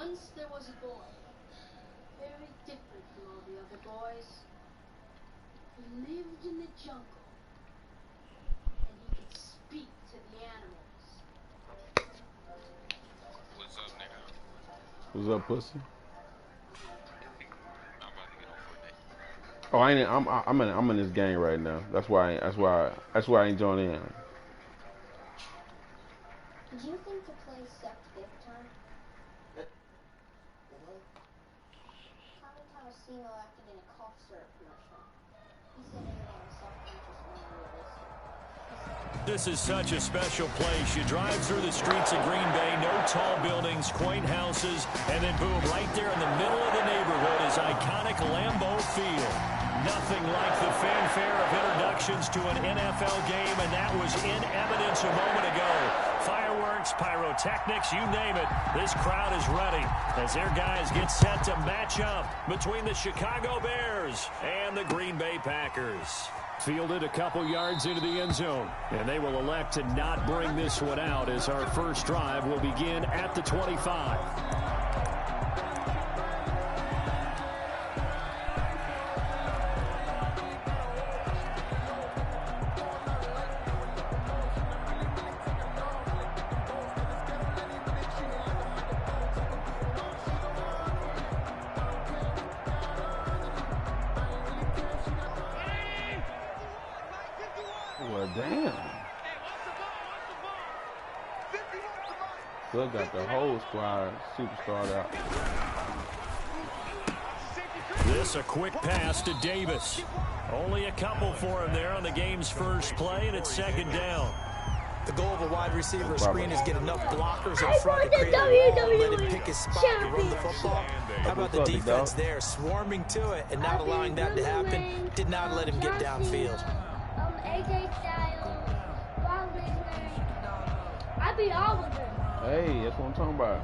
Once there was a boy, very different from all the other boys. He lived in the jungle, and he could speak to the animals. What's up, nigga? What's up, pussy? I'm about to get on Fortnite. Oh, I'm in this game right now. That's why I ain't joining in. Do you think the play sucked big time? How many times Simo acted in a cough syrup commercial? He said everyone was self-conscious and unrealistic. This is such a special place. You drive through the streets of Green Bay, no tall buildings, quaint houses, and then boom, right there in the middle of the neighborhood is iconic Lambeau Field. Nothing like the fanfare of introductions to an NFL game, and that was in evidence a moment ago. Fireworks, pyrotechnics, you name it. This crowd is ready as their guys get set to match up between the Chicago Bears and the Green Bay Packers. Fielded a couple yards into the end zone, and they will elect to not bring this one out as our first drive will begin at the 25. Well, damn. Still got the whole squad superstar out. This a quick pass to Davis. Only a couple for him there on the game's first play, and it's second down. The goal of a wide receiver screen is get enough blockers in front to create a wall, let him pick his spot and run the football. How about the defense there, swarming to it and not allowing that to happen? Did not let him get downfield. AJ Styles, Bob Lesnar. I beat all of them. Hey, that's what I'm talking about.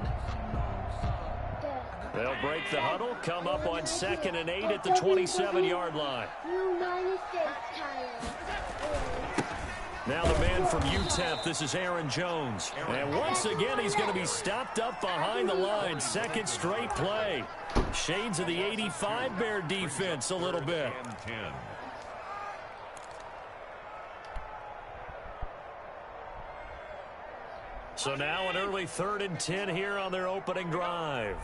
They'll break the huddle, come up on 2nd and 8 at the 27-yard line. Now the man from UTEP, this is Aaron Jones. And once again, he's going to be stopped up behind the line. Second straight play. Shades of the 85 Bear defense a little bit. So now an early 3rd and 10 here on their opening drive.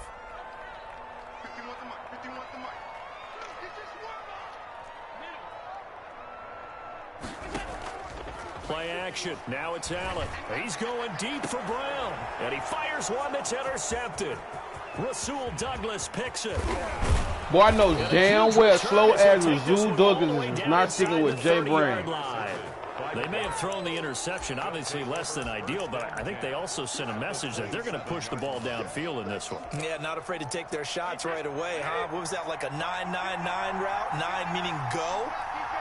Play action. Now it's Allen. He's going deep for Brown. And he fires one that's intercepted. Rasul Douglas picks it. Boy, I know damn well slow as Rasul Douglas is not sticking with Jay Brown. They may have thrown the interception, obviously less than ideal, but I think they also sent a message that they're going to push the ball downfield in this one. Yeah, not afraid to take their shots right away, huh? What was that, like a 9-9-9 route? 9 meaning go?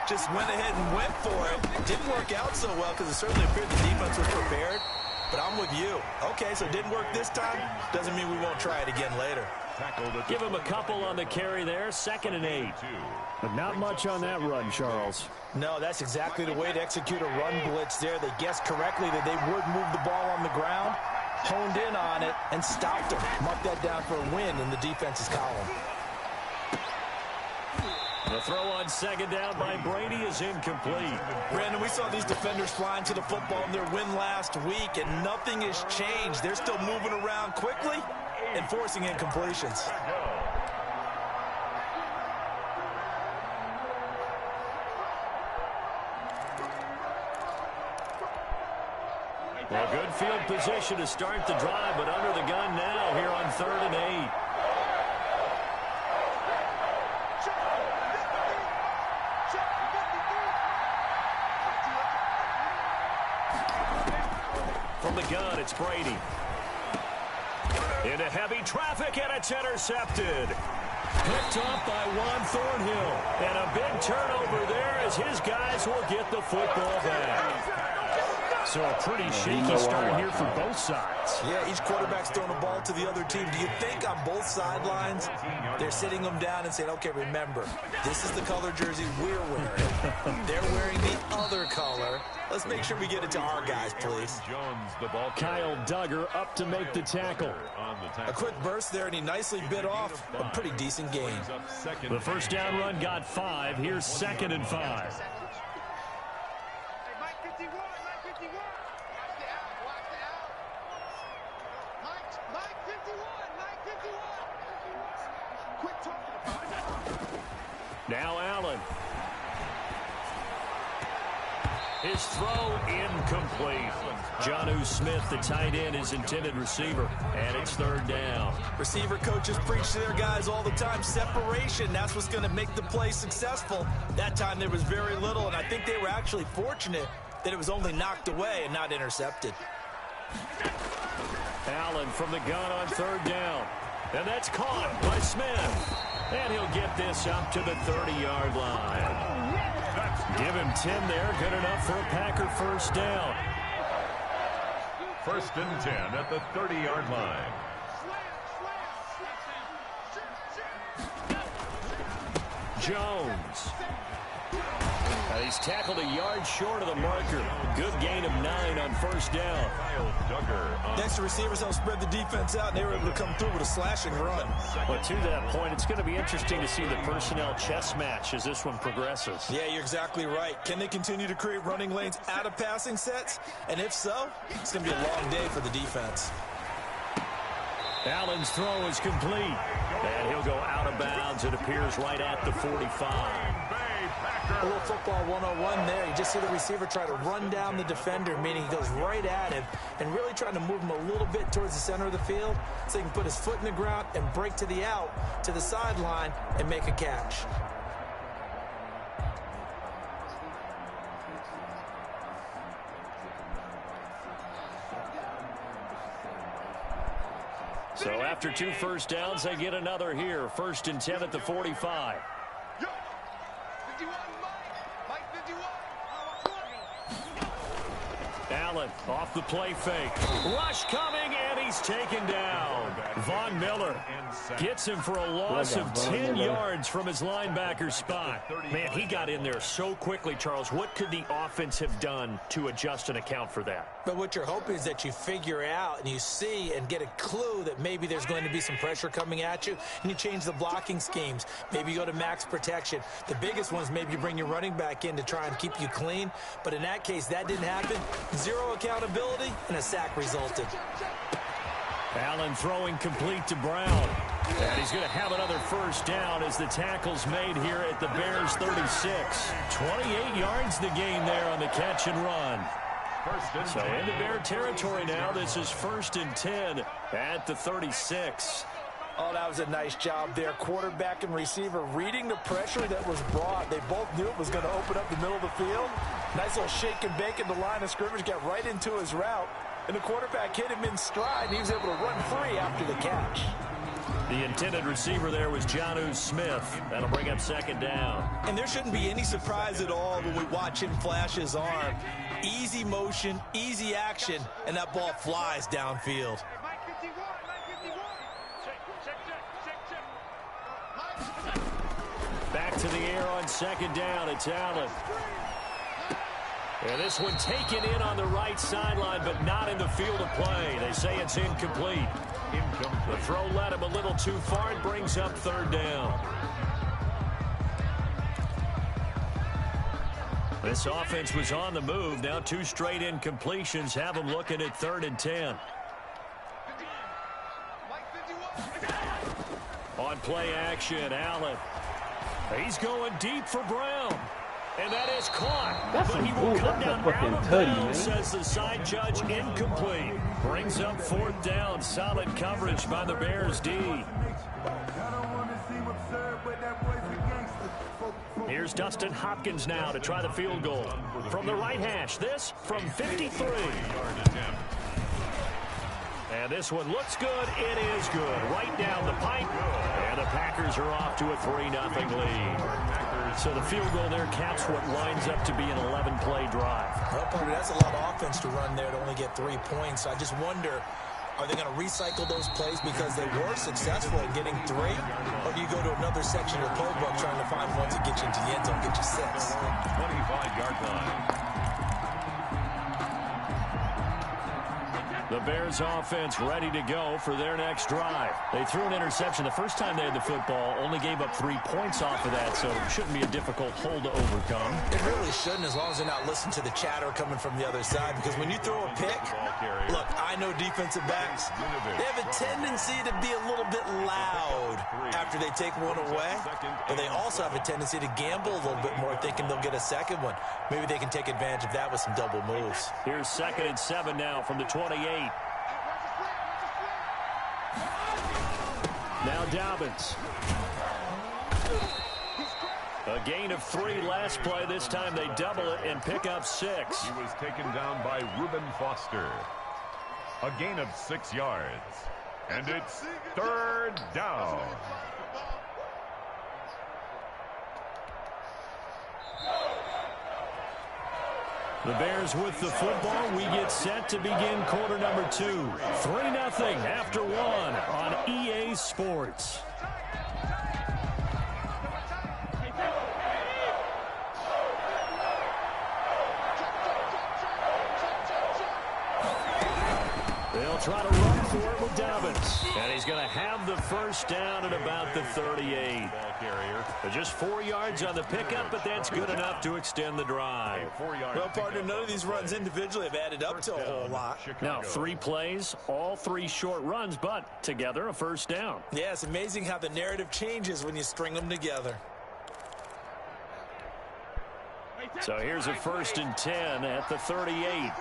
Just went ahead and went for it. Didn't work out so well because it certainly appeared the defense was prepared. But I'm with you. Okay, so it didn't work this time. Doesn't mean we won't try it again later. Give him a couple on the carry there. 2nd and 8. But not much on that run, Charles. No, that's exactly the way to execute a run blitz there. They guessed correctly that they would move the ball on the ground, honed in on it, and stopped them. Mark that down for a win in the defense's column. The throw on 2nd down by Brady is incomplete. Brandon, we saw these defenders flying to the football in their win last week, and nothing has changed. They're still moving around quickly and forcing incompletions. Well, good field position to start the drive, but under the gun now here on 3rd and 8. From the gun, it's Brady. Into heavy traffic, and it's intercepted. Picked off by Juan Thornhill. And a big turnover there as his guys will get the football back. So a pretty shaky start here for both sides. Yeah, each quarterback's throwing a ball to the other team. Do you think on both sidelines they're sitting them down and saying, okay, remember, this is the color jersey we're wearing. They're wearing the other color. Let's make sure we get it to our guys, please. Kyle Duggar up to make the tackle. A quick burst there, and he nicely bit off a pretty decent gain. The first down run got 5. Here's 2nd and 5. Now Allen. His throw incomplete. Jonnu Smith, the tight end, is intended receiver. And it's 3rd down. Receiver coaches preach to their guys all the time. Separation, that's what's going to make the play successful. That time there was very little, and I think they were actually fortunate that it was only knocked away and not intercepted. Allen from the gun on 3rd down. And that's caught by Smith. And he'll get this up to the 30-yard line. Give him 10 there. Good enough for a Packer first down. 1st and 10 at the 30-yard line. Jones. He's tackled a yard short of the marker. Good gain of 9 on 1st down. Next, the receivers help spread the defense out, and they were able to come through with a slashing run. But to that point, it's going to be interesting to see the personnel chess match as this one progresses. Yeah, you're exactly right. Can they continue to create running lanes out of passing sets? And if so, it's going to be a long day for the defense. Allen's throw is complete. And he'll go out of bounds, it appears, right at the 45. A little football 101 there. You just see the receiver try to run down the defender, meaning he goes right at him and really trying to move him a little bit towards the center of the field so he can put his foot in the ground and break to the out, to the sideline, and make a catch. So after 2 first downs, they get another here. 1st and 10 at the 45. Allen off the play fake. Rush coming, and he's taken down. Von Miller gets him for a loss of 10 yards from his linebacker spot. Man, he got in there so quickly, Charles. What could the offense have done to adjust and account for that? But what you're hoping is that you figure out and you see and get a clue that maybe there's going to be some pressure coming at you, and you change the blocking schemes. Maybe you go to max protection. The biggest one is maybe you bring your running back in to try and keep you clean. But in that case, that didn't happen. 0 accountability, and a sack resulted. Allen throwing complete to Brown. And he's going to have another first down as the tackle's made here at the Bears 36. 28 yards the gain there on the catch and run. So into Bear territory now. This is 1st and 10 at the 36. Oh, that was a nice job there. Quarterback and receiver reading the pressure that was brought. They both knew it was going to open up the middle of the field. Nice little shake and bake in the line of scrimmage. Got right into his route. And the quarterback hit him in stride. He was able to run free after the catch. The intended receiver there was Jonnu Smith. That'll bring up 2nd down. And there shouldn't be any surprise at all when we watch him flash his arm. Easy motion, easy action, and that ball flies downfield. Back to the air on 2nd down. It's Allen. And this one taken in on the right sideline, but not in the field of play. They say it's incomplete. The throw led him a little too far. It brings up 3rd down. This offense was on the move. Now 2 straight incompletions have them looking at 3rd and 10. On play action, Allen. He's going deep for Brown. And that is caught. That's but he some will bull. come down That's a out fucking of tutty, bounds, man. says the side judge, incomplete. Brings up 4th down. Solid coverage by the Bears D. Here's Dustin Hopkins now to try the field goal. From the right hash, this from 53. And this one looks good. It is good. Right down the pipe. And the Packers are off to a 3-0 lead. So the field goal there caps what winds up to be an 11-play drive. Well, partner, that's a lot of offense to run there to only get 3 points. I just wonder, are they going to recycle those plays because they were successful at getting 3? Or do you go to another section of the playbook trying to find one to get you into the end zone, get you 6? 25-yard line. The Bears offense ready to go for their next drive. They threw an interception the first time they had the football, only gave up 3 points off of that, so it shouldn't be a difficult hole to overcome. It really shouldn't, as long as they're not listening to the chatter coming from the other side, because when you throw a pick, look, I know defensive backs, they have a tendency to be a little bit loud after they take one away, but they also have a tendency to gamble a little bit more, thinking they'll get a second one. Maybe they can take advantage of that with some double moves. Here's 2nd and 7 now from the 28. Now Dobbins. A gain of 3 last play. This time they double it and pick up 6. He was taken down by Reuben Foster. A gain of 6 yards. And it's 3rd down. The Bears with the football. We get set to begin quarter number 2. 3-0 after 1 on EA Sports. They'll try to run for it with Dobbins. And he's going to have the first down at about the 38. Just 4 yards on the pickup, but that's good enough to extend the drive. Well, partner, none of these runs individually have added up to a whole lot. Now, 3 plays, all 3 short runs, but together a first down. Yeah, it's amazing how the narrative changes when you string them together. So here's a 1st and 10 at the 38.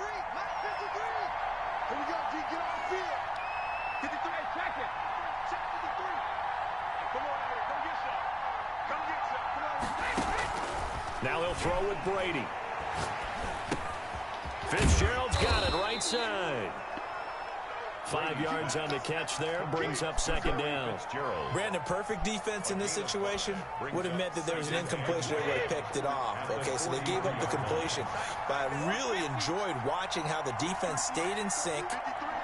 Now he'll throw with Brady. Fitzgerald's got it right side. 5 yards on the catch there, brings up 2nd down. Brandon, perfect defense in this situation would have meant that there was an incompletion. They would have picked it off. Okay, so they gave up the completion. But I really enjoyed watching how the defense stayed in sync,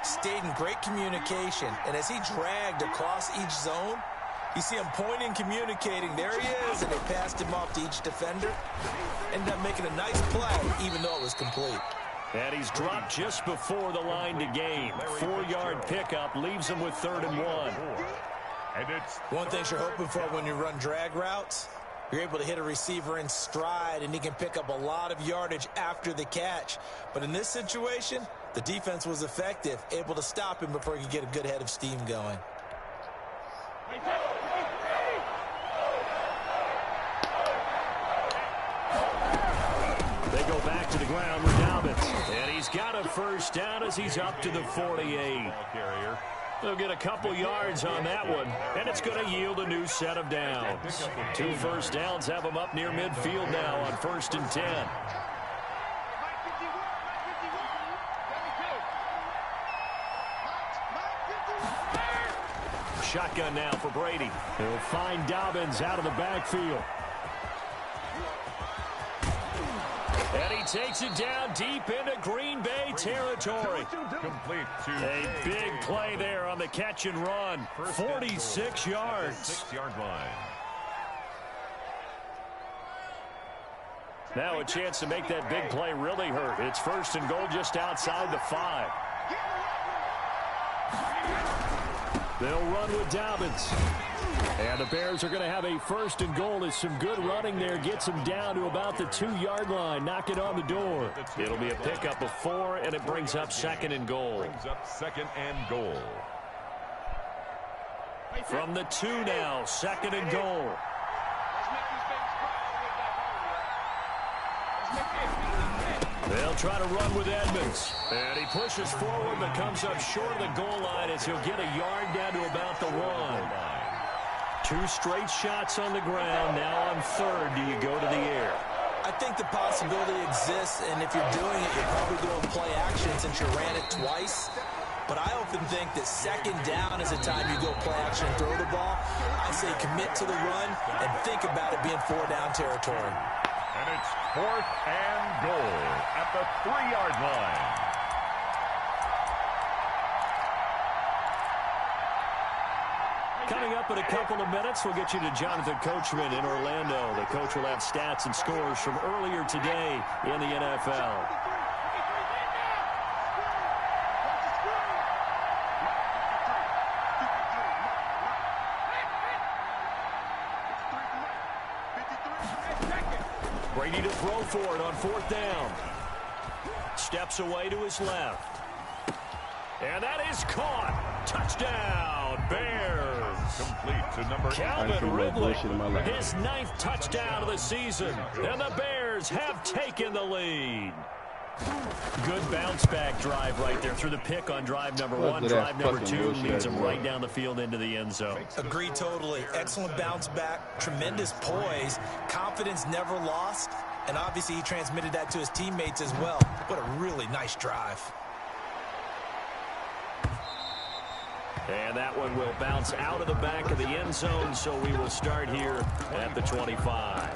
stayed in great communication, and as he dragged across each zone, you see him pointing, communicating. There he is, and they passed him off to each defender. Ended up making a nice play, even though it was complete. And he's dropped just before the line to gain. 4-yard pickup leaves him with 3rd and 1. And it's one thing you're hoping for when you run drag routes, you're able to hit a receiver in stride, and he can pick up a lot of yardage after the catch. But in this situation, the defense was effective, able to stop him before he could get a good head of steam going. They go back to the ground with Dobbins. And he's got a first down as he's up to the 48. They'll get a couple yards on that one, and it's going to yield a new set of downs. 2 first downs have them up near midfield now on 1st and 10. Shotgun now for Brady. He'll find Dobbins out of the backfield. And he takes it down deep into Green Bay territory. complete to A big play there on the catch and run. 46 yards. 6-yard line. Now a chance to make that big play really hurt. It's 1st and goal just outside the 5. They'll run with Dobbins. And the Bears are going to have a 1st and goal as some good running there gets them down to about the 2-yard line. Knock it on the door. It'll be a pickup of 4, and it brings up 2nd and goal. Brings up 2nd and goal. From the 2 now, 2nd and goal. They'll try to run with Edmonds. And he pushes forward but comes up short of the goal line as he'll get a yard down to about the 1. 2 straight shots on the ground. Now on 3rd, do you go to the air? I think the possibility exists, and if you're doing it, you're probably doing play action since you ran it twice. but I often think that second down is a time you go play action and throw the ball. I say commit to the run and think about it being 4-down territory. And it's 4th and goal at the 3-yard line. Coming up in a couple of minutes, we'll get you to Jonathan Coachman in Orlando. The coach will have stats and scores from earlier today in the NFL. Brady to throw for it on 4th down. Steps away to his left. And that is caught. Touchdown, Bears. Complete to number Calvin Ridley, his 9th touchdown of the season. And the Bears have taken the lead. Good bounce-back drive right there through the pick on drive number 1. Drive number 2 leads him right down the field into the end zone. Agree totally. Excellent bounce back, tremendous poise, confidence never lost, and obviously he transmitted that to his teammates as well. What a really nice drive. And that one will bounce out of the back of the end zone, so we will start here at the 25.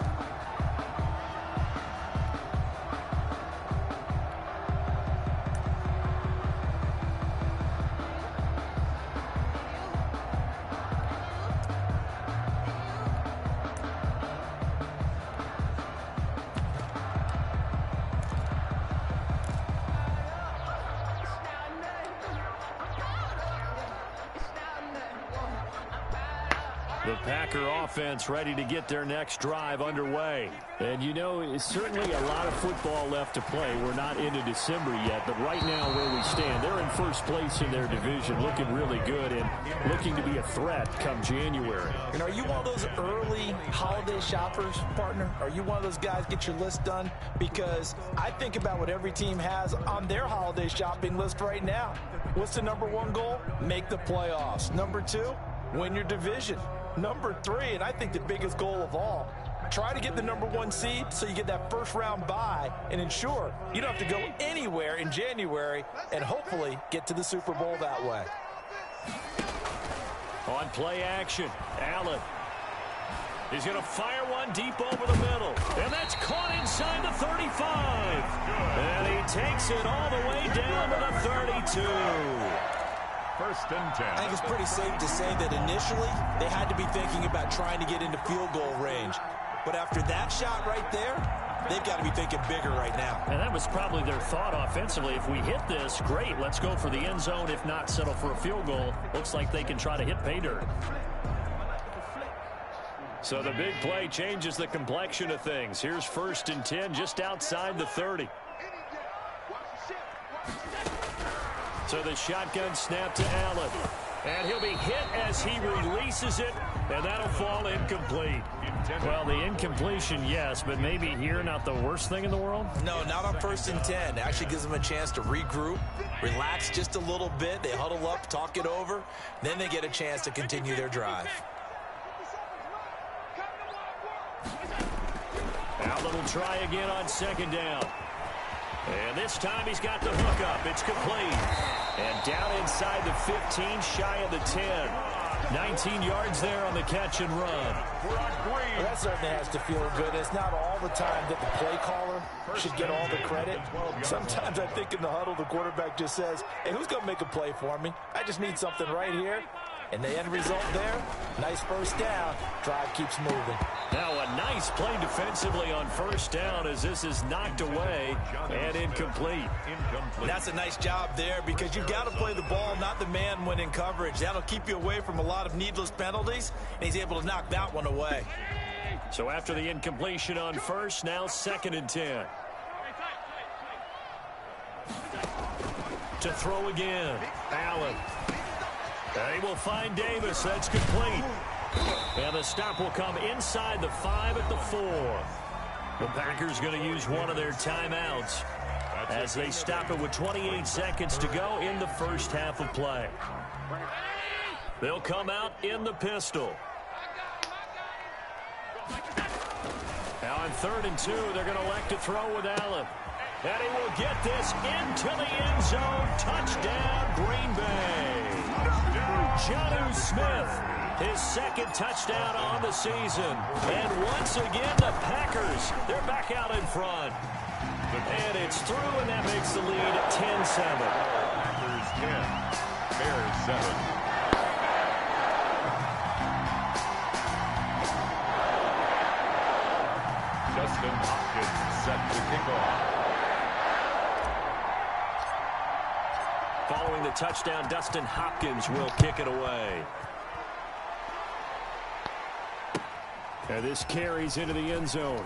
The Packer offense ready to get their next drive underway. And you know, it's certainly a lot of football left to play. We're not into December yet, but right now where we stand, they're in first place in their division, looking really good and looking to be a threat come January. And are you one of those early holiday shoppers, partner? Are you one of those guys get your list done? Because I think about what every team has on their holiday shopping list right now. What's the number 1 goal? Make the playoffs. Number 2, win your division. Number 3, and I think the biggest goal of all, try to get the number 1 seed so you get that first round bye and ensure you don't have to go anywhere in January and hopefully get to the Super Bowl that way. On play action, Allen. He's going to fire one deep over the middle. And that's caught inside the 35. And he takes it all the way down to the 32. 1st and 10. I think it's pretty safe to say that initially they had to be thinking about trying to get into field goal range. But after that shot right there, they've got to be thinking bigger right now. And that was probably their thought offensively. If we hit this, great, let's go for the end zone. If not, settle for a field goal. Looks like they can try to hit pay dirt. So the big play changes the complexion of things. Here's 1st and 10 just outside the 30. So the shotgun snap to Allen. And he'll be hit as he releases it, and that'll fall incomplete. Well, the incompletion, yes, but maybe here not the worst thing in the world? No, not on 1st and 10. It actually gives them a chance to regroup, relax just a little bit. They huddle up, talk it over. Then they get a chance to continue their drive. Allen will try again on 2nd down. And this time he's got the hook up. It's complete. And down inside the 15, shy of the 10. 19 yards there on the catch and run. Well, that certainly has to feel good. It's not all the time that the play caller should get all the credit. Sometimes I think in the huddle, the quarterback just says, hey, who's going to make a play for me? I just need something right here. And the end result there, nice 1st down. Drive keeps moving. Now a nice play defensively on 1st down as this is knocked away and incomplete. That's a nice job there because you've got to play the ball, not the man when in coverage. That'll keep you away from a lot of needless penalties, and he's able to knock that one away. So after the incompletion on 1st, now 2nd and 10. To throw again, Allen. And he will find Davis. That's complete. And the stop will come inside the 5 at the 4. The Packers going to use one of their timeouts as they stop it with 28 seconds to go in the 1st half of play. They'll come out in the pistol. Now on 3rd and 2, they're going to elect to throw with Allen. And he will get this into the end zone. Touchdown, Green Bay. Jonnu Smith, his second touchdown on the season. And once again, the Packers, they're back out in front. And it's through, and that makes the lead 10-7. Packers 10, Bears 7. Dustin Hopkins set to kick off. Following the touchdown, Dustin Hopkins will kick it away. And this carries into the end zone.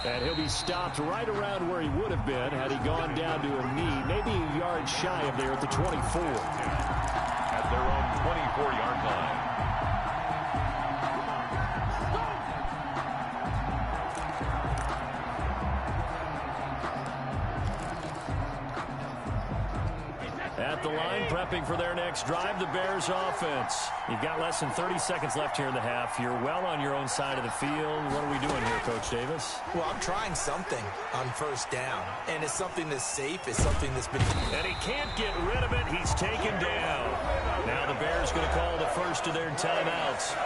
And he'll be stopped right around where he would have been had he gone down to a knee, maybe a yard shy of there at the 24. At their own 24-yard line. At the line, prepping for their next drive, the Bears offense. You've got less than 30 seconds left here in the half. You're well on your own side of the field. What are we doing here, Coach Davis? Well, I'm trying something on first down, and it's something that's safe. It's something that's been... And he can't get rid of it. He's taken down. Now the Bears going to call the first of their timeouts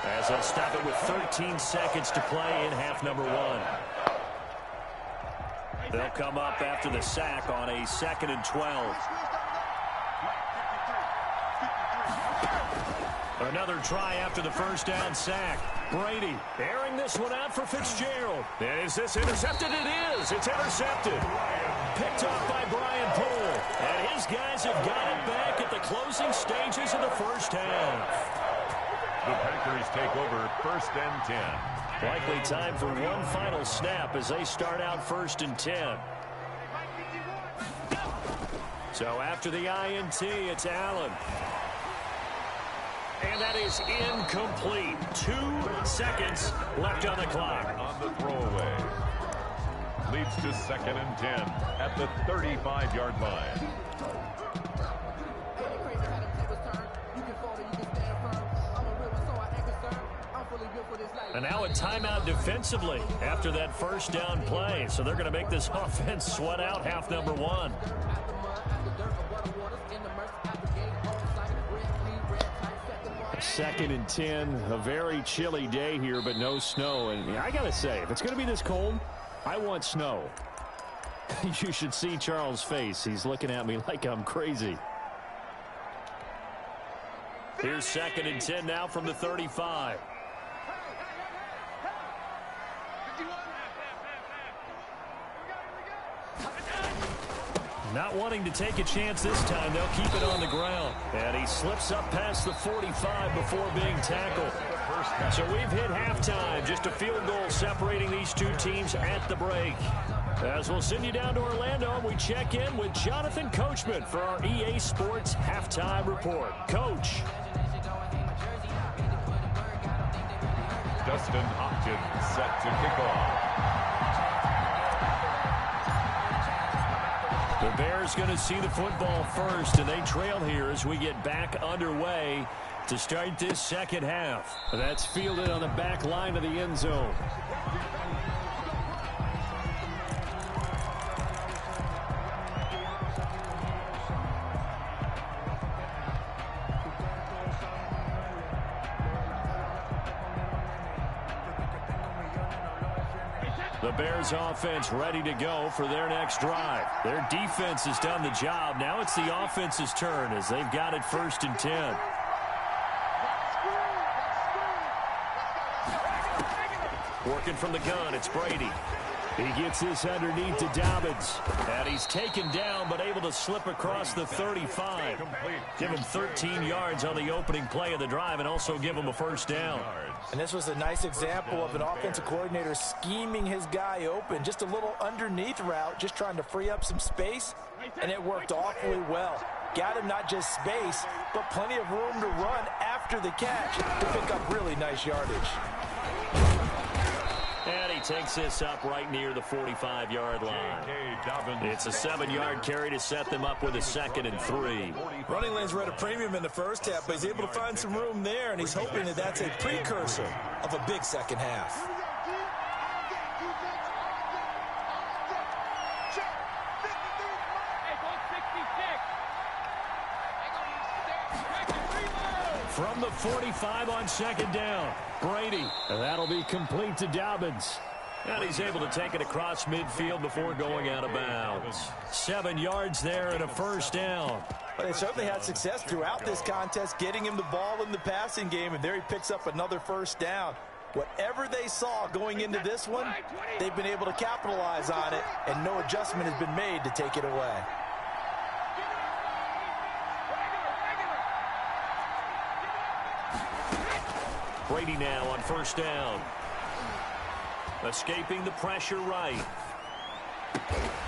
as they'll stop it with 13 seconds to play in half number one. They'll come up after the sack on a 2nd and 12. Another try after the first down sack. Brady airing this one out for Fitzgerald. And is this intercepted? It is. It's intercepted. Picked off by Brian Poole. And his guys have got it back at the closing stages of the first half. The Packers take over 1st and 10. Likely time for one final snap as they start out 1st and 10. So after the INT, it's Allen. And that is incomplete. 2 seconds left on the clock. On the throwaway. Leads to 2nd and 10 at the 35-yard line. And now a timeout defensively after that first down play. So they're going to make this offense sweat out half number one. 2nd and 10, a very chilly day here, but no snow. And I got to say, if it's going to be this cold, I want snow. You should see Charles' face. He's looking at me like I'm crazy. Here's 2nd and 10 now from the 35. Not wanting to take a chance this time, they'll keep it on the ground. And he slips up past the 45 before being tackled. So we've hit halftime. Just a field goal separating these two teams at the break. As we'll send you down to Orlando, and we check in with Jonathan Coachman for our EA Sports Halftime Report. Coach. Dustin Hopkins set to kick off. The Bears going to see the football first, and they trail here as we get back underway to start this second half. That's fielded on the back line of the end zone. The Bears offense ready to go for their next drive. Their defense has done the job. Now it's the offense's turn as they've got it 1st and 10. Working from the gun, it's Brady. He gets this underneath to Dobbins. And he's taken down but able to slip across the 35. Give him 13 yards on the opening play of the drive and also give him a first down. And this was a nice example of an offensive coordinator scheming his guy open. Just a little underneath route, just trying to free up some space, and it worked awfully well. Got him not just space, but plenty of room to run after the catch to pick up really nice yardage. And he takes this up right near the 45-yard line. It's a 7-yard carry to set them up with a 2nd and 3. Running lanes were at a premium in the first half, but he's able to find some room there, and he's hoping that that's a precursor of a big second half. from the 45 on second down. Brady, and that'll be complete to Dobbins. And he's able to take it across midfield before going out of bounds. 7 yards there and a first down. Well, they certainly had success throughout this contest, getting him the ball in the passing game, and there he picks up another first down. Whatever they saw going into this one, they've been able to capitalize on it, and no adjustment has been made to take it away. Brady now on first down. Escaping the pressure right.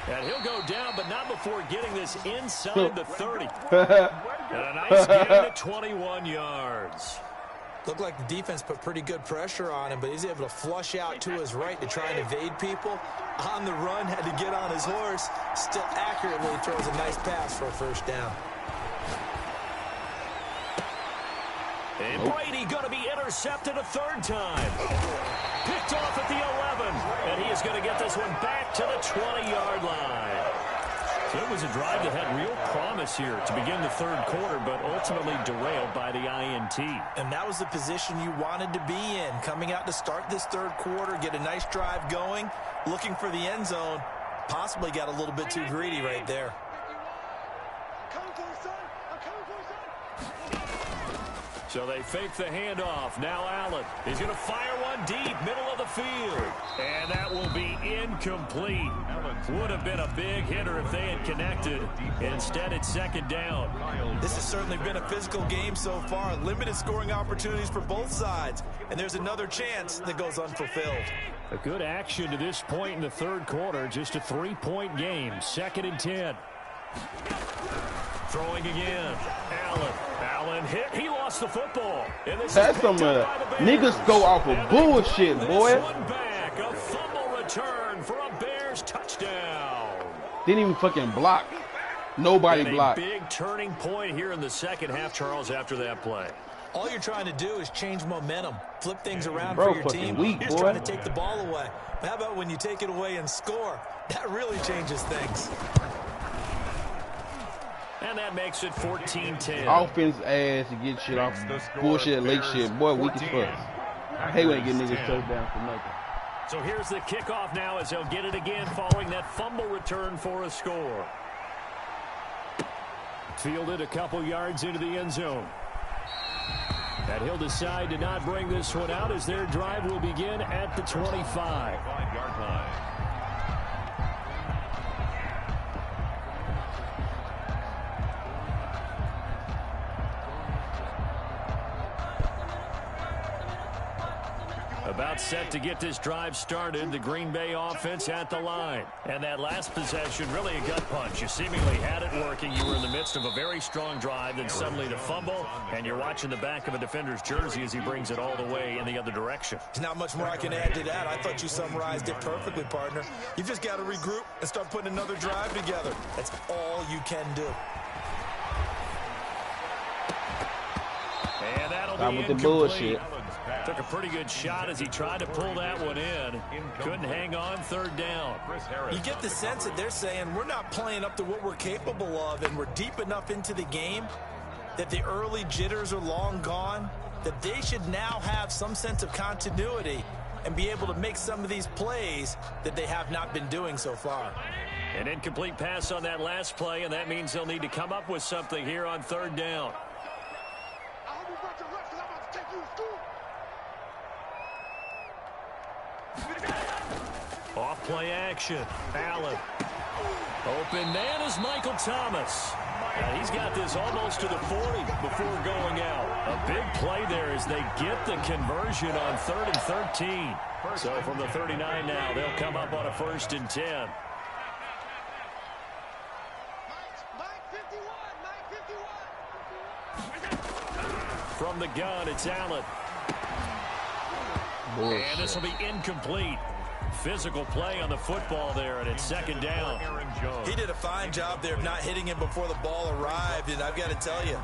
And he'll go down, but not before getting this inside the 30. And a nice gain of 21 yards. Looked like the defense put pretty good pressure on him, but he's able to flush out to his right to try and evade people. On the run, had to get on his horse. Still accurately throws a nice pass for a first down. And Brady going to be intercepted a third time. Picked off at the 11. And he is going to get this one back to the 20-yard line. So it was a drive that had real promise here to begin the third quarter, but ultimately derailed by the INT. And that was the position you wanted to be in. Coming out to start this third quarter, get a nice drive going, looking for the end zone. Possibly got a little bit too greedy right there. So they fake the handoff. Now Allen. He's going to fire one deep, middle of the field. And that will be incomplete. Would have been a big hitter if they had connected. Instead, it's second down. This has certainly been a physical game so far. Limited scoring opportunities for both sides. And there's another chance that goes unfulfilled. A good action to this point in the third quarter. Just a 3-point game. 2nd and 10. Throwing again. Allen hit. He lost the football. And this That's some niggas go off of bullshit, boy. This one back. A fumble return for a Bears touchdown. Didn't even fucking block. Nobody blocked. A big turning point here in the second half, Charles, after that play. All you're trying to do is change momentum, flip things around Bro, for your team. Weak, you're just trying to take the ball away. But how about when you take it away and score? That really changes things. And that makes it 14-10. Offense ass to get shit off bullshit late shit. Boy, weak as fuck. I hate when they get niggas choked down for nothing. So here's the kickoff now as they'll get it again following that fumble return for a score. Fielded a couple yards into the end zone. And he'll decide to not bring this one out as their drive will begin at the 25-yard line. About set to get this drive started. The Green Bay offense at the line. And that last possession, really a gut punch. You seemingly had it working. You were in the midst of a very strong drive. Then suddenly the fumble. And you're watching the back of a defender's jersey as he brings it all the way in the other direction. There's not much more I can add to that. I thought you summarized it perfectly, partner. You've just got to regroup and start putting another drive together. That's all you can do. And that'll Stop be with the incomplete. bullshit. Took a pretty good shot as he tried to pull that one in. Couldn't hang on third down. You get the sense that they're saying we're not playing up to what we're capable of, and we're deep enough into the game that the early jitters are long gone, that they should now have some sense of continuity and be able to make some of these plays that they have not been doing so far. An incomplete pass on that last play, and that means they'll need to come up with something here on third down. Off play action. Allen. Open man is Michael Thomas. And he's got this almost to the 40 before going out. A big play there as they get the conversion on 3rd and 13. So from the 39 now, they'll come up on a 1st and 10. From the gun, it's Allen. Bullshit. And this will be incomplete. Physical play on the football there, and it's 2nd down. He did a fine job there of not hitting him before the ball arrived, and I've got to tell you,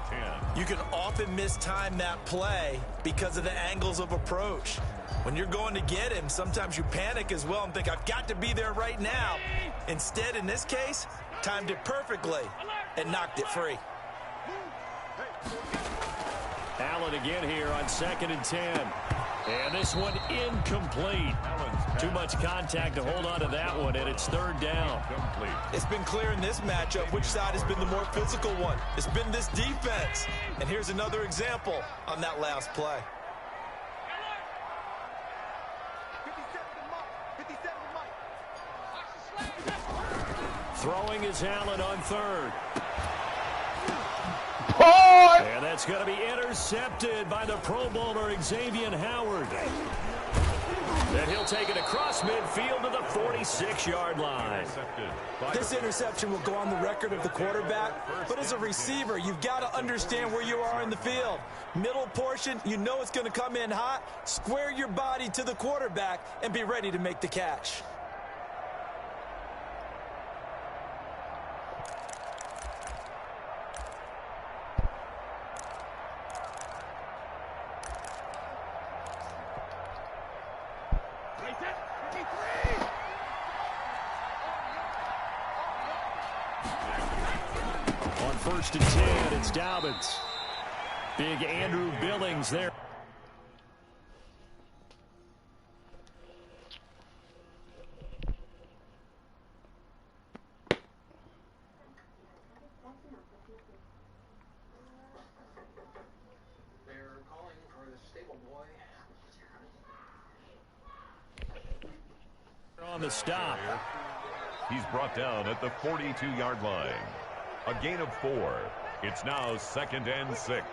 you can often mistime that play because of the angles of approach. When you're going to get him, sometimes you panic as well and think, I've got to be there right now. Instead, in this case, timed it perfectly and knocked it free. Allen again here on 2nd and 10. And this one incomplete. Too much contact to hold on to that one, and it's 3rd down. It's been clear in this matchup which side has been the more physical one. It's been this defense. And here's another example on that last play. Throwing is Allen on 3rd. And that's going to be intercepted by the Pro Bowler, Xavier Howard. Then he'll take it across midfield to the 46-yard line. This interception will go on the record of the quarterback, but as a receiver, you've got to understand where you are in the field. Middle portion, you know it's going to come in hot. Square your body to the quarterback and be ready to make the catch. On 1st and 10, it's Dobbins. Big Andrew Billings there. They're calling for the stable boy. On the stop. He's brought down at the 42-yard line. A gain of 4. It's now 2nd and 6.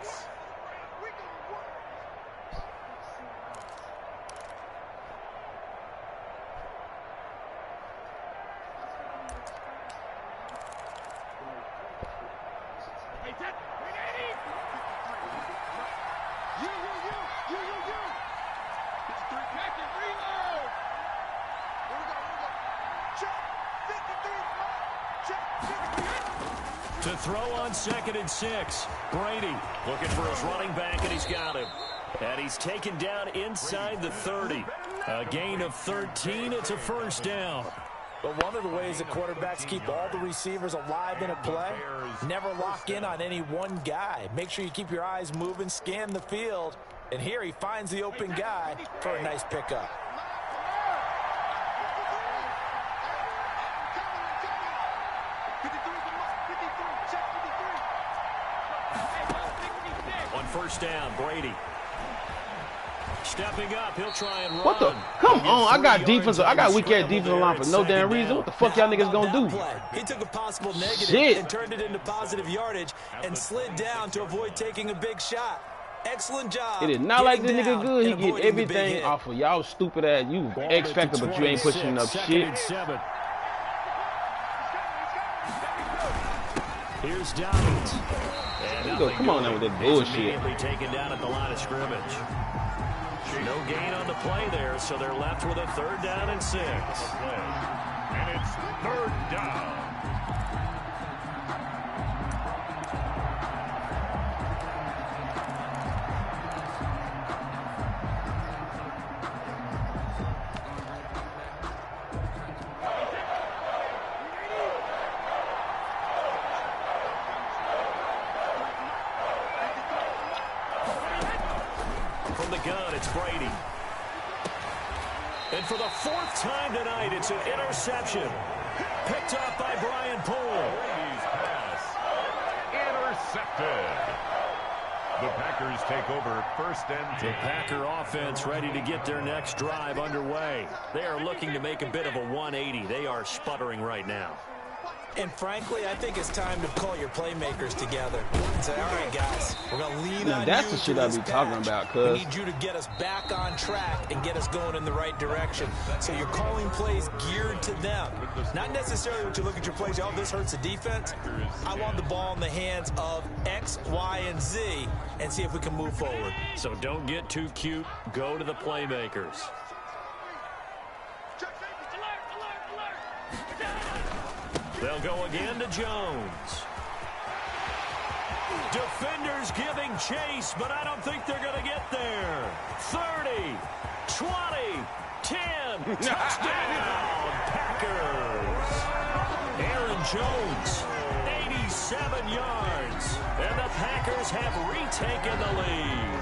To throw on 2nd and 6. Brady looking for his running back, and he's got him. And he's taken down inside the 30. A gain of 13. It's a 1st down. But one of the ways that quarterbacks keep all the receivers alive in a play, never lock in on any one guy. Make sure you keep your eyes moving, scan the field. And here he finds the open guy for a nice pickup. On 1st down, Brady. Stepping up, he'll try and run. What the? Come on, I got weak ass defensive line for no damn reason. What the fuck y'all niggas gonna do? He took a possible negative Shit. and turned it into positive yardage and slid down to avoid taking a big shot. Excellent job. It is not like this getting nigga down good. He and get avoiding the big everything hit. off of y'all stupid ass. You X Factor, but you ain't pushing up 2nd shit. and 7. Here's Dobbins. And Go, come on now with that bullshit. Immediately taken down at the line of scrimmage. No gain on the play there, so they're left with a 3rd down and 6. And it's 3rd down. From the gun, it's Brady. And for the 4th time tonight, it's an interception. Picked up by Brian Poole. Brady's pass intercepted. The Packers take over 1st and 10. The Packer offense ready to get their next drive underway. They are looking to make a bit of a 180. They are sputtering right now. And frankly, I think it's time to call your playmakers together and say, all right, guys, we're going to lean Now, on that's you the shit through I this be talking patch. about, We cuz. need you to get us back on track and get us going in the right direction. So you're calling plays geared to them. Not necessarily when you look at your plays, oh, this hurts the defense. I want the ball in the hands of X, Y, and Z and see if we can move forward. So don't get too cute. Go to the playmakers. They'll go again to Jones. Defenders giving chase, but I don't think they're going to get there. 30, 20, 10, touchdown, Packers. Aaron Jones, 87 yards. And the Packers Bears have retaken the lead.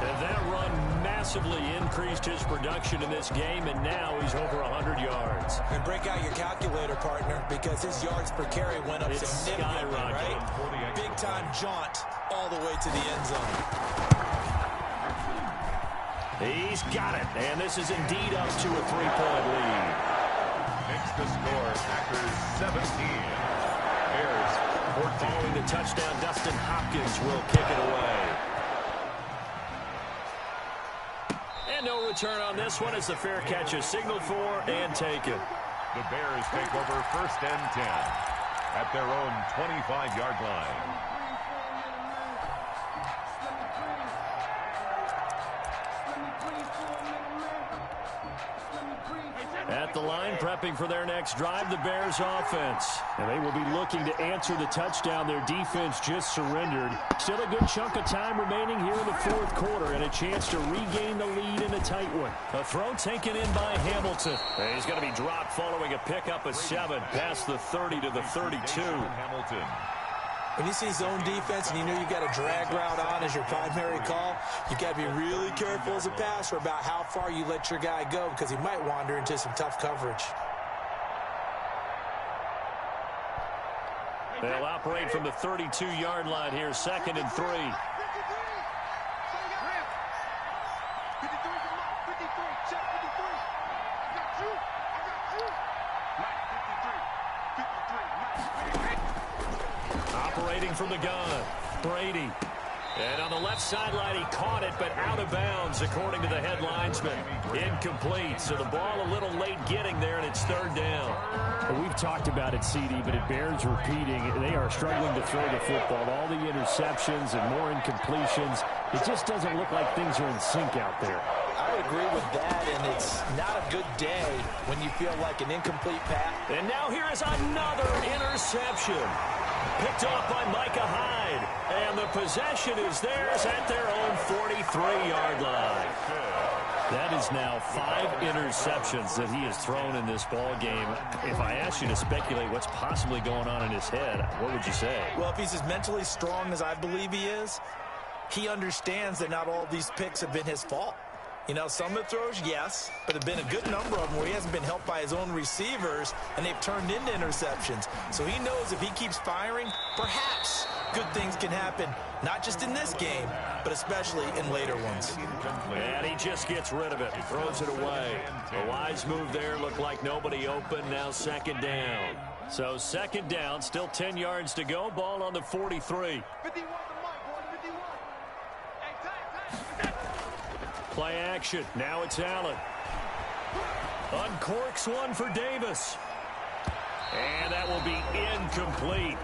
And that run massively increased his production in this game, and now he's over 100 yards. And break out your calculator, partner, because his yards per carry went up significantly, right? Big-time jaunt all the way to the end zone. He's got it, and this is indeed up to a 3-point lead. Makes the score Packers 17. Bears 14. Following the touchdown, Dustin Hopkins will kick it away. And no return on this one as the fair catch is signaled for and taken. The Bears take over 1st and 10 at their own 25-yard line. At the line, prepping for their next drive, the Bears offense. And they will be looking to answer the touchdown their defense just surrendered. Still a good chunk of time remaining here in the 4th quarter and a chance to regain the lead in a tight one. A throw taken in by Hamilton. And he's going to be dropped following a pickup of 7 past the 30 to the 32. Hamilton. When you see zone defense and you know you got a drag route on as your primary call, you got to be really careful as a passer about how far you let your guy go because he might wander into some tough coverage. They'll operate from the 32-yard line here, 2nd and 3. Operating from the gun, Brady. And on the left sideline, he caught it, but out of bounds, according to the head linesman. Incomplete, so the ball a little late getting there, and it's 3rd down. Well, we've talked about it, CD, but it bears repeating. They are struggling to throw the football. All the interceptions and more incompletions. It just doesn't look like things are in sync out there. I would agree with that, and it's not a good day when you feel like an incomplete pass. And now here is another interception. Picked off by Micah Hyde. And the possession is theirs at their own 43-yard line. That is now 5 interceptions that he has thrown in this ball game. If I asked you to speculate what's possibly going on in his head, what would you say? Well, if he's as mentally strong as I believe he is, he understands that not all of these picks have been his fault. You know, some of the throws, yes, but there have been a good number of them where he hasn't been helped by his own receivers, and they've turned into interceptions. So he knows if he keeps firing, perhaps good things can happen, not just in this game, but especially in later ones. And he just gets rid of it. He throws it away. A wise move there. Looked like nobody open. Now 2nd down. So 2nd down, still 10 yards to go. Ball on the 43. Play action. Now it's Allen. Uncorks one for Davis. And that will be incomplete.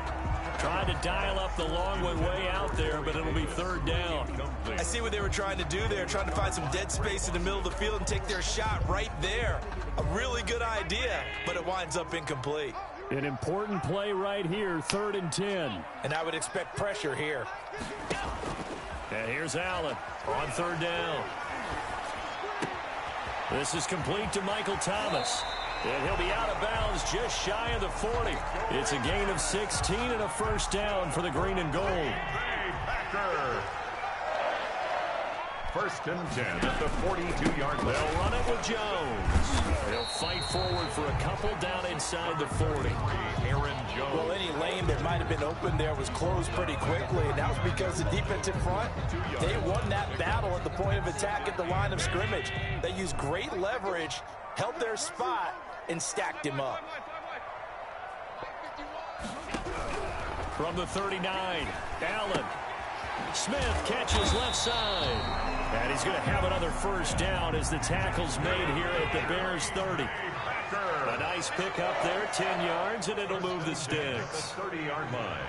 Tried to dial up the long one way out there, but it'll be 3rd down. I see what they were trying to do there, trying to find some dead space in the middle of the field and take their shot right there. A really good idea, but it winds up incomplete. An important play right here, 3rd and 10. And I would expect pressure here. And here's Allen on 3rd down. This is complete to Michael Thomas. And he'll be out of bounds just shy of the 40. It's a gain of 16 and a 1st down for the green and gold. Packer. 1st and 10 at the 42-yard line. They'll run it with Jones. They'll fight forward for a couple down inside the 40. Aaron Jones. Well, any lane that might have been open there was closed pretty quickly, and that was because the defensive front, they won that battle at the point of attack at the line of scrimmage. They used great leverage, held their spot, and stacked him up. From the 39, Allen. Smith catches left side. And he's going to have another 1st down as the tackle's made here at the Bears 30. A nice pick up there, 10 yards, and it'll move the sticks. 30-yard line.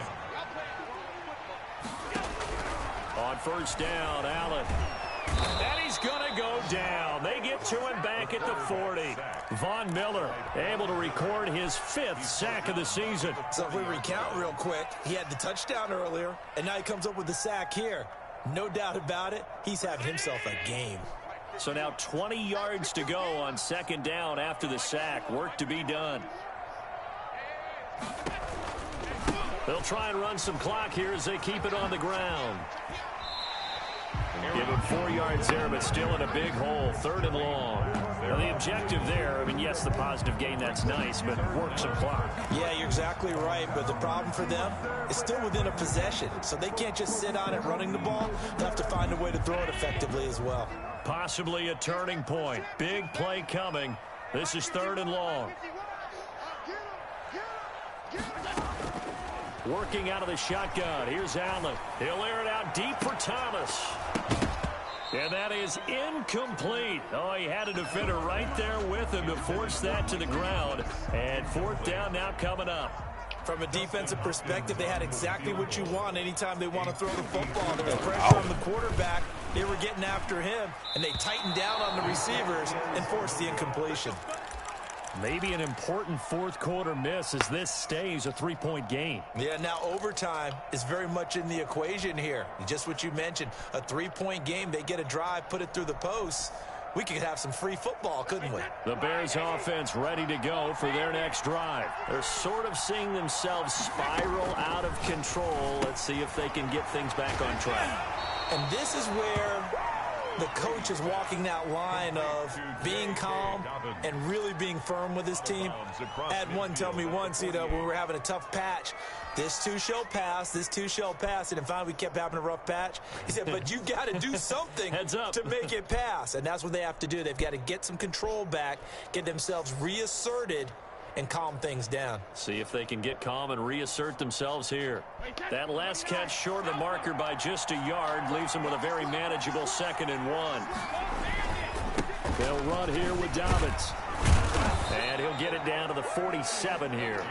On 1st down, Allen. And he's going to go down. They get to him back at the 40. Von Miller able to record his 5th sack of the season. So if we recount real quick, he had the touchdown earlier, and now he comes up with the sack here. No doubt about it, he's having himself a game. So now 20 yards to go on 2nd down after the sack. Work to be done. They'll try and run some clock here as they keep it on the ground. Give him 4 yards there, but still in a big hole. 3rd and long. Now the objective there, I mean, yes, the positive gain, that's nice, but work some clock. Yeah, you're exactly right, but the problem for them is still within a possession, so they can't just sit on it running the ball. They'll have to find a way to throw it effectively as well. Possibly a turning point. Big play coming. This is 3rd and long. Working out of the shotgun. Here's Allen. He'll air it out deep for Thomas. And that is incomplete. Oh, he had a defender right there with him to force that to the ground. And 4th down now coming up. From a defensive perspective, they had exactly what you want anytime they want to throw the football. There was pressure on the quarterback. They were getting after him, and they tightened down on the receivers and forced the incompletion. Maybe an important 4th quarter miss as this stays a 3-point game. Yeah, now overtime is very much in the equation here. Just what you mentioned, a 3-point game. They get a drive, put it through the posts. We could have some free football, couldn't we? The Bears offense ready to go for their next drive. They're sort of seeing themselves spiral out of control. Let's see if they can get things back on track. And this is where the coach is walking that line of being calm and really being firm with his team. I had one tell me once, when we were having a tough patch, this too shall pass, this too shall pass. And finally we kept having a rough patch. He said, but you got to do something to make it pass. And that's what they have to do. They've got to get some control back, get themselves reasserted, and calm things down. See if they can get calm and reassert themselves here. That last catch short of the marker by just a yard leaves them with a very manageable 2nd and 1. They'll run here with Dobbins. And he'll get it down to the 47 here.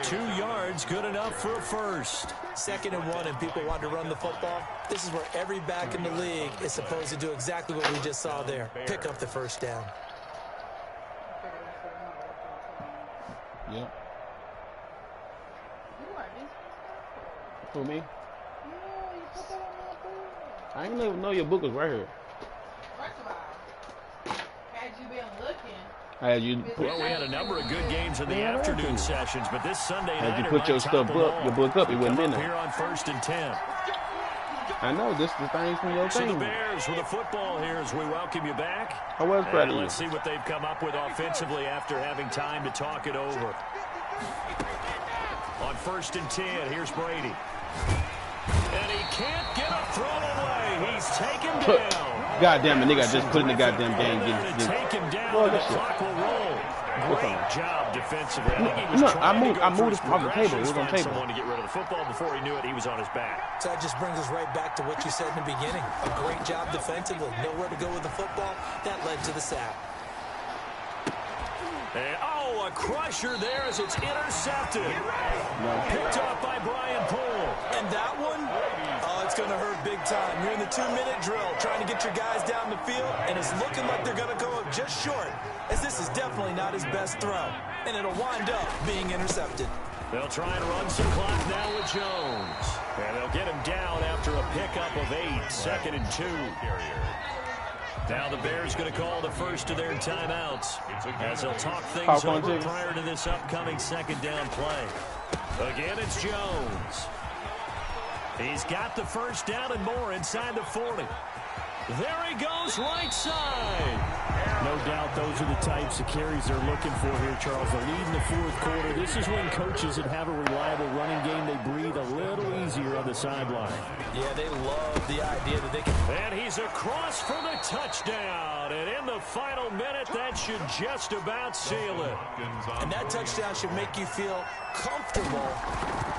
2 yards, good enough for a first. 2nd and 1, and people want to run the football. This is where every back in the league is supposed to do exactly what we just saw there. Pick up the first down. Yep. For me? I ain't never know your book was right here. First of all, had you been looking, well, we had a number of good games in the afternoon sessions, but this Sunday night, had you put your stuff up, your book up, it wouldn't been there. Here on 1st and 10. I know this is the thing from your So thing. the Bears with a football here as we welcome you back. I was proud of you. Let's see what they've come up with offensively after having time to talk it over. On 1st and 10, here's Brady. And he can't get a throw away. He's taken down. Goddamn it, nigga, I just put in the goddamn game. Take him down, and the clock will roll. Great job defensively. I think he was trying I moved it off the table. It was on find the table. someone to get rid of the football. Before he knew it, he was on his back. So that just brings us right back to what you said in the beginning. A great job defensively. Nowhere to go with the football. That led to the sack. And, a crusher there as it's intercepted. Picked off by Brian Poole. And that one, it's going to hurt big time. You're in the 2-minute drill trying to get your guys down the field, and it's looking like they're going to go up just short, as this is definitely not his best throw. And it'll wind up being intercepted. They'll try and run some clock now with Jones. And they'll get him down after a pickup of 8. 2nd and 2. Now the Bears going to call the first of their timeouts as they'll talk things over prior to this upcoming 2nd down play. Again, it's Jones. He's got the first down and more inside the 40. There he goes, right side. No doubt those are the types of carries they're looking for here, Charles. The lead in the 4th quarter. This is when coaches that have a reliable running game, they breathe a little easier on the sideline. Yeah, they love the idea that they can. And he's across for the touchdown. And in the final minute, that should just about seal it. And that touchdown should make you feel comfortable.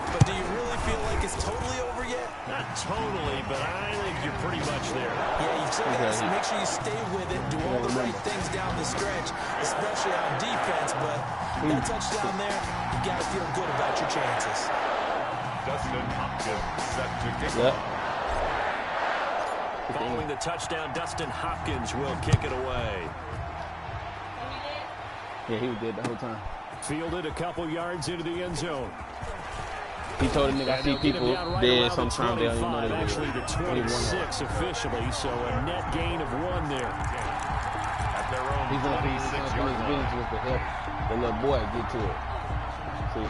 But do you really feel like it's totally over yet? Not totally, but I think you're pretty much there. Yeah, you still got to make sure you stay with it, do all the right things down the stretch, especially on defense. But that touchdown there, you got to feel good about your chances. Dustin Hopkins set to kick off. Following the touchdown, Dustin Hopkins will kick it away. Yeah, he was dead the whole time. Fielded a couple yards into the end zone. He told him, nigga, I see people dead sometimes. They don't even know they actually the 26 officially, so a net gain of 1 there. At their own He's gonna finish 26-yard his line. business with the help the little boy get to it. See?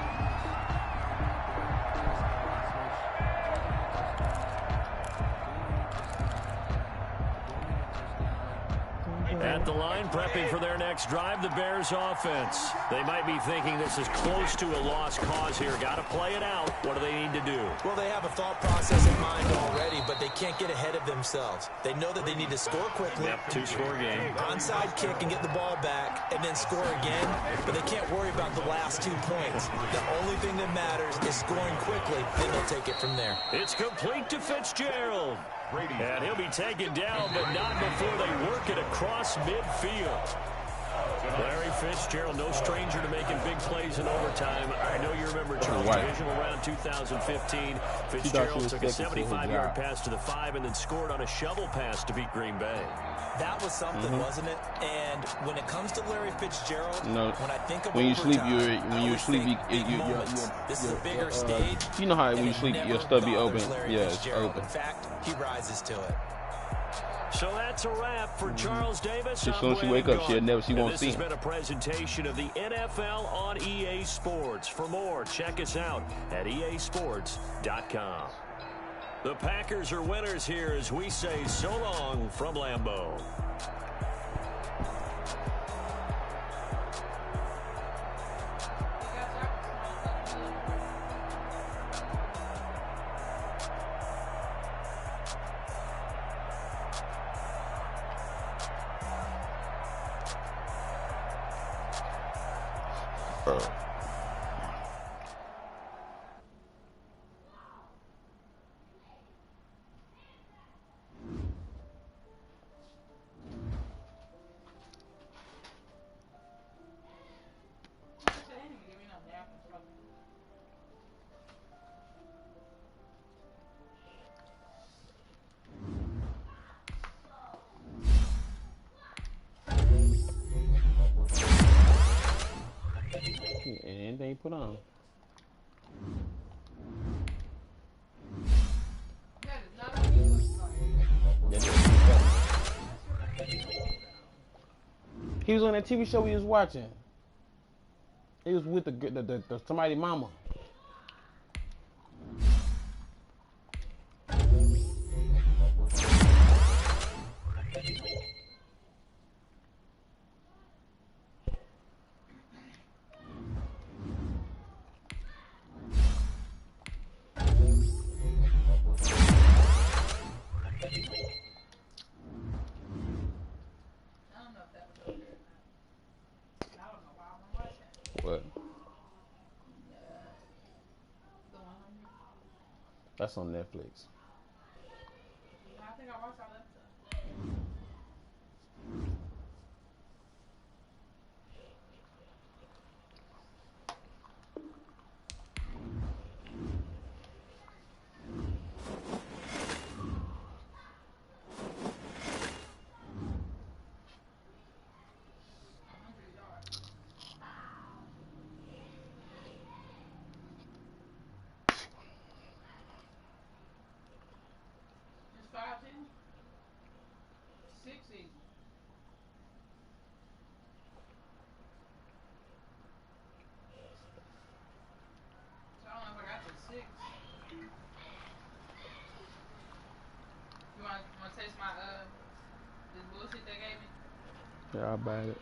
At the line, prepping for their next drive, the Bears offense. They might be thinking this is close to a lost cause here. Got to play it out. What do they need to do? Well, they have a thought process in mind already, but they can't get ahead of themselves. They know that they need to score quickly. Yep, two-score game. Onside kick and get the ball back and then score again, but they can't worry about the last 2 points. The only thing that matters is scoring quickly, then they'll take it from there. It's complete to Fitzgerald. And he'll be taken down, but not before they work it across midfield. Larry Fitzgerald, no stranger to making big plays in overtime. I know you remember Charles Divisional round 2015. Fitzgerald took a 75-yard pass to the 5 and then scored on a shovel pass to beat Green Bay. That was something, wasn't it? And when it comes to Larry Fitzgerald, no. when I think of when you overtime, sleep, this is a bigger stage. You know how when you sleep, your stuff be open. Yeah, it's Fitzgerald. open. In fact, he rises to it. So that's a wrap for Charles Davis. As soon as she wake up, she won't see him. This has been a presentation of the NFL on EA Sports. For more, check us out at easports.com. The Packers are winners here as we say so long from Lambeau. And anything put on. He was on that TV show we was watching. He was with the somebody mama. What? That's on Netflix. I think I watched all that stuff. Just 5 seasons? 6 seasons. So I don't know if I got to 6. You want to taste my this bullshit they gave me? Yeah, I'll buy it.